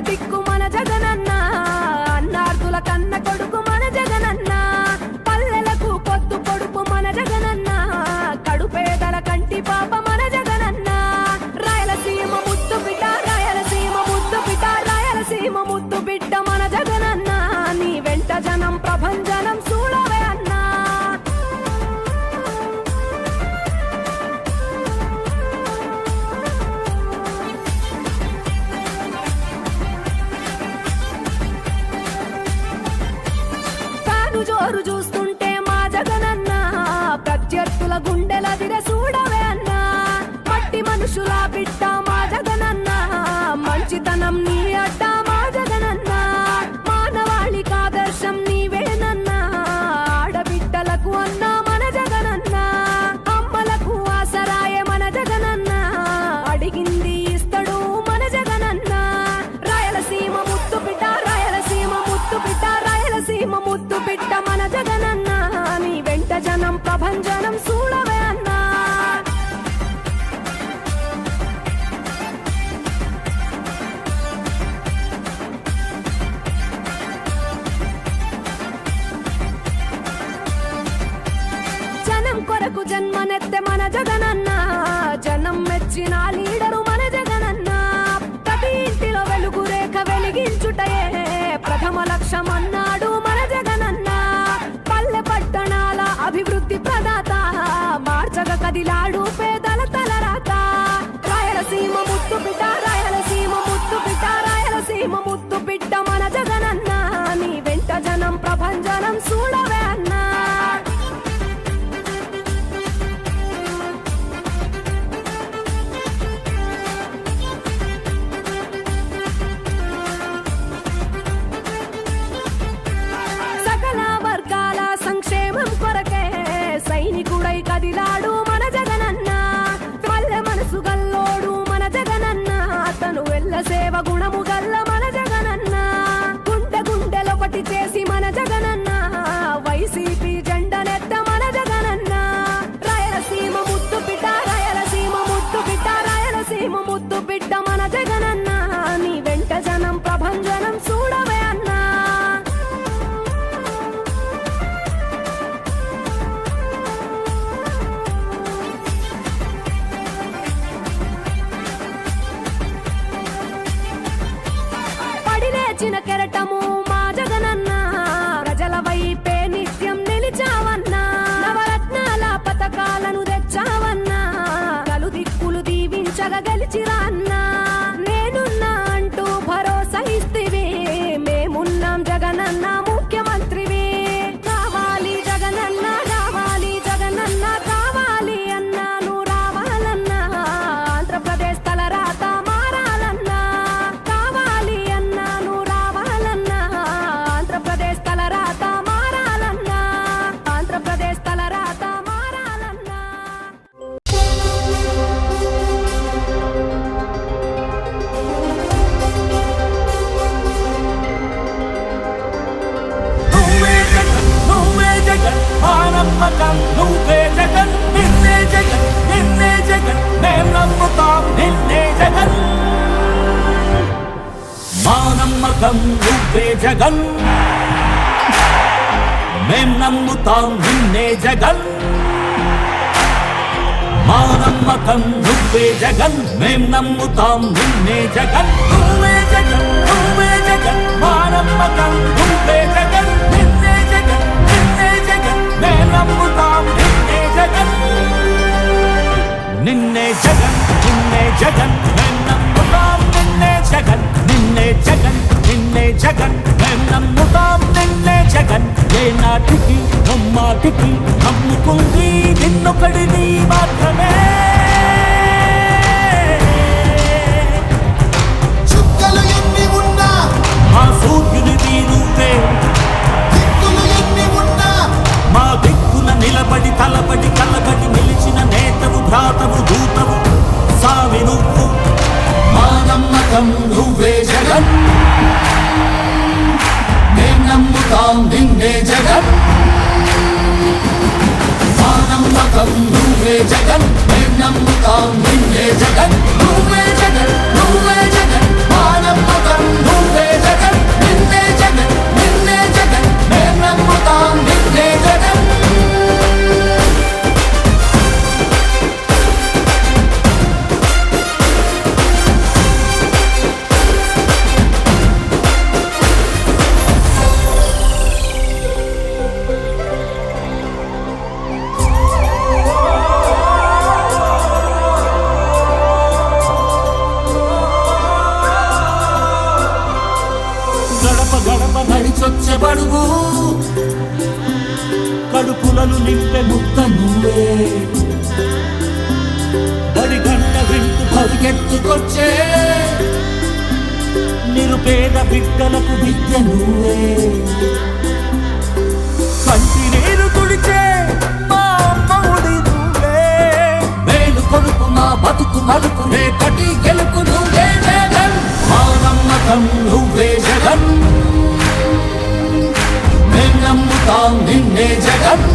దిక్కు మన జగనన్న, అన్నార్థుల కన్న కొడుకు మన జగనన్న, పల్లెలకు పొద్దు పొడుపు మన జగనన్న, కడుపేదల కంటి పాప మన జగనన్న. రాయలసీమ ముద్దు బిడ్డ, రాయలసీమ ముద్దు బిడ్డ, రాయలసీమ ముద్దు బిడ్డ మన జగనన్న. నీ వెంట జనం ప్రభంజనం చూడవే అన్నా. జోరు చూస్తుంటే మా జగనన్న, ప్రత్యర్థుల గుండెల దిర చూడవే అన్నా. మట్టి మనుషుల బిడ్డ మా జగనన్న, మంచితనం నీ అడ్డ మా జగనన్న, మానవాళికి ఆదర్శం నీవేనన్నా. ఆడబిడ్డలకు అన్నా మన జగనన్న, అమ్మలకు ఆసరాయే మన జగనన్న, అడిగింది ఇస్తడు మన జగనన్న. రాయలసీమ ముద్దు బిడ్డ, రాయలసీమ ముద్దు బిడ్డ, రాయలసీమ ముద్దు బిడ్డ మన జగనన్న. నీ వెంట జనం ప్రభంజనం చూడవే అన్నా. జనం కొరకు జన్మనెత్తే మన జగనన్న, జనం మెచ్చిన లీడరు మన జగనన్న. ప్రతి ఇంటిలో వెలుగు రేఖ వెలిగించుటయే ప్రథమ లక్ష్యం అన్నాడు మన జగనన్న. పల్లె పట్టణాల అభివృద్ధి ప్రదాత, మార్చగ కదిలాడు పేదల తలరాత. రాయలసీమ ముద్దు బిడ్డ, రాయలసీమ ముద్దు బిడ్డ, రాయలసీమ ముద్దు బిడ్డ మన జగనన్న. నీ వెంట జనం ప్రభంజనం చూడవే అన్నా. సైనికుడై కదిలాడు మన జగనన్న, పల్లె మనసు గల్లోడు మన జగనన్న, తను వెళ్ళ సేవ గుణము గల్ల మన జగనన్న. గుండె గుండెలొకటి చేసి మన జగనన్న, వైసీపీ జెండనెత్త మన జగనన్న. రాయలసీమ ముద్దు బిడ్డ, రాయలసీమ ముద్దు బిడ్డ, రాయలసీమ ముద్దు బిడ్డ మన జగనన్న. నీ వెంట జనం ప్రభంజనం చూడవే అన్నా. చిన్న కెరటము మా జగనన్న, ప్రజల వైపే నిత్యం నిలిచావన్నా. నవరత్నాల పథకాలను తెచ్చావన్నా, నలు దిక్కులు దీవించగా గెలిచిరా అన్నా. నేనున్నా అంటూ భరోసా ఇస్తివి, మేమున్నాం జగనన్న ముఖ్యమంత్రివి. కావాలి జగనన్న, రావాలి జగనన్న, కావాలి అన్నా నువ్వు రావాలన్నా. ఆంధ్రప్రదేశ్ తలరాత మారాలన్నా, కావాలి అన్నా నువ్వు రావాలన్నా. ఆంధ్రప్రదేశ్ తలరాత మారాలన్నా, ఆంధ్రప్రదేశ్ తలరాత మారాలన్నా. నువ్వే జగన్, నువ్వే జగన్, మా నమ్మకం నువ్వే జగన్. నిన్నే జగన్, నిన్నే జగన్, మేం నమ్ముతాం నిన్నే జగన్. మా నమ్మకం నువ్వే జగన్, మేం నమ్ముతాం నిన్నే జగన్. మా నమ్మకం నువ్వే జగన్, మేం నమ్ముతాం నిన్నే జగన్. నువ్వే జగన్, నువ్వే జగన్, మా నమ్మకం నువ్వే జగన్. నిన్నే జగన్, నిన్నే జగన్, మేం నమ్ముతాం నిన్నే జగన్. నిన్నే జగన్, నిన్నే జగన్, మేం నమ్ముతాం నిన్నే జగన్. నిన్నే జగన్, నిన్నే జగన్, మేం నమ్ముతాం నిన్నే జగన్. ఏనాటికి నమ్మాటికి నమ్ముకుంది నిన్నొకడిని మాత్రమే. చుక్కలు ఎన్ని ఉన్నా మా సూర్యునివి నువ్వే, దిక్కులు ఎన్ని ఉన్నా మా దిక్కున నిలబడి తలబడి కలబడి నిలిచిన నేతవు, భ్రాతవు, దూతవు, సావి నువ్వు. మా నమ్మకం నువ్వే జగన్, మేం నమ్ముతాం నిన్నే జగన్. మా నమ్మకం నువ్వే జగన్, మేం నమ్ముతాం నిన్నే జగన్. నువ్వే జగన్, నువ్వే జగన్, మా నమ్మకం గడప నడిచొచ్చే బడుగు కడుపులను నింపే ముద్ద నువ్వే బడి గంట వింటూ పరిగెత్తుకొచ్చే నిరుపేద బిడ్డలకు విద్య నువ్వే కంటి నీరు తుడిచే మా అమ్మఒడి నువ్వే మేలు కొడుకు మా బతుకు మలుపు రేపటి గెలుపు నువ్వే జగన్ మా నమ్మకం నువ్వే జగన్ మేం నమ్ముతాం నిన్నే జగన్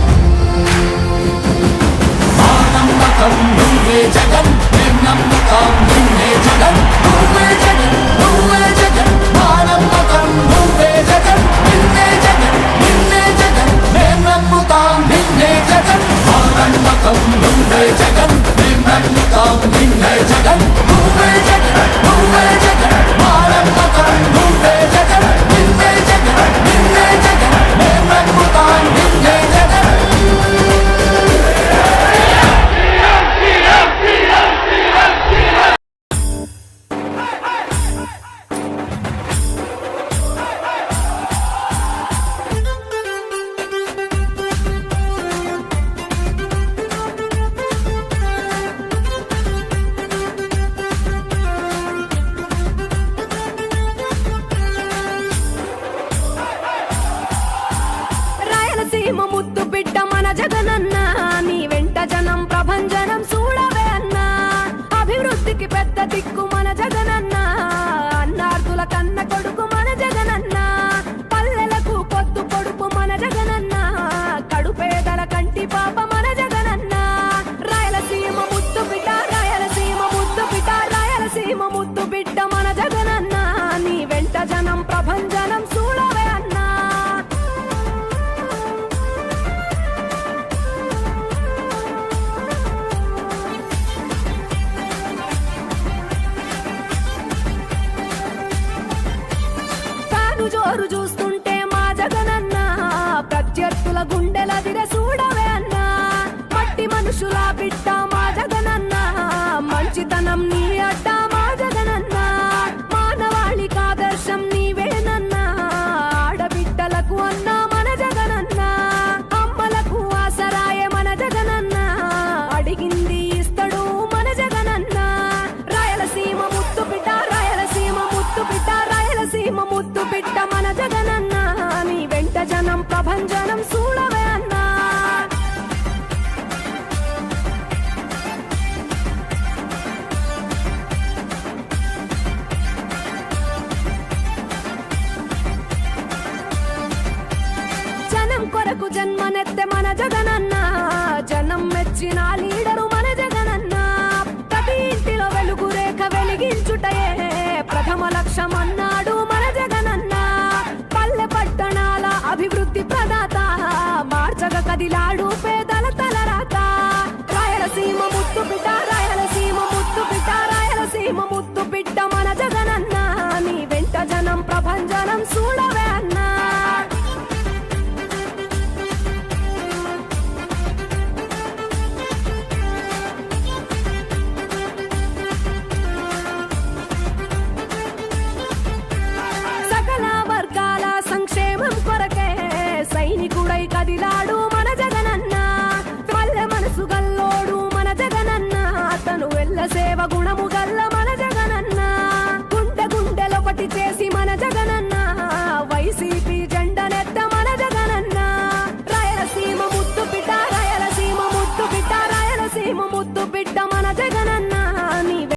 మా నమ్మకం నువ్వే జగన్ మేం నమ్ముతాం నిన్నే జగన్ నువ్వే జగన్ నువ్వే జగన్ మా నమ్మకం నువ్వే జగన్ నిన్నే జగన్ నిన్నే జగన్ మేం నమ్ముతాం నిన్నే జగన్ మా నమ్మకం నువ్వే జగన్ మేం నమ్ముతాం నిన్నే జగన్ నువ్వే జగన్ నువ్వే జగన్ మా నమ్మకం నువ్వే జగన్ నిన్నే జగన్ నిన్నే జగన్ మేం నమ్ముతాం నిన్నే జగన్ రాయలసీమ ముద్దు బిడ్డ మన జగనన్న నీ వెంట జనం ప్రభంజనం చూడవే అన్నా అభివృద్ధికి పెద్ద దిక్కు మన జగనన్న అన్నార్థుల కన్న కొడుకు మన జగనన్న పల్లెలకు పొద్దు పొడుపు మన జగనన్న కడుపేదల కంటి పాప మన జగనన్న రాయలసీమ ముద్దు బిడ్డ రాయలసీమ ముద్దు బిడ్డ రాయలసీమ ముద్దు బిడ్డ మన జగనన్న నీ వెంట జనం ప్రభంజనం చూడవే అన్నా తాను జోరు చూస్తుంటే మా జగనన్న ప్రత్యర్థుల గుండెల దిర చూడవే అన్నా మట్టి మనుషుల బిడ్డ మా జగనన్న మంచితనం నీ అడ్డ మా జగనన్న మానవాళికి ఆదర్శం నీవేనన్నా ఆడబిడ్డలకు అన్నా మన జగనన్న అమ్మలకు ఆసరాయే మన జగనన్న అడిగింది ఇస్తడు మన జగనన్న రాయలసీమ ముద్దు బిడ్డ రాయలసీమ ముద్దు బిడ్డ రాయలసీమ ముద్దు బిడ్డ మన జగనన్న నీ వెంట జనం ప్రభంజనం చూడవే అన్నా జనం కొరకు జన్మనెత్తే మన జగనన్న జనం మెచ్చిన లీడరు మన జగనన్న ప్రతి ఇంటిలో వెలుగు రేఖ వెలిగించుటయే ప్రథమ లక్ష్యం అన్నాడు మన జగనన్న పల్లె పట్టణాల అభివృద్ధి ప్రదాత మార్చగ కదిలాడు పేదల తలరాత రాయలసీమ ముద్దు బిడ్డ రాయలసీమ ముద్దు బిడ్డ రాయలసీమ ముద్దు బిడ్డ మన జగనన్న నీ వెంట జనం ప్రభంజనం చూడవే అన్నా సకల వర్గాల సంక్షేమం కొరకే సైనికుడై కదిలాడు మన జగనన్న పల్లె మనసు గల్లోడు మన జగనన్న అతను వెళ్ళ సేవ గుణము గల్ల మన జగనన్న గుండె గుండెలొకటి చేసి మన జగనన్న వైసీపీ జెండనెత్త మన జగనన్న రాయలసీమ ముద్దు బిడ్డ రాయలసీమ ముద్దు బిడ్డ రాయలసీమ ముద్దు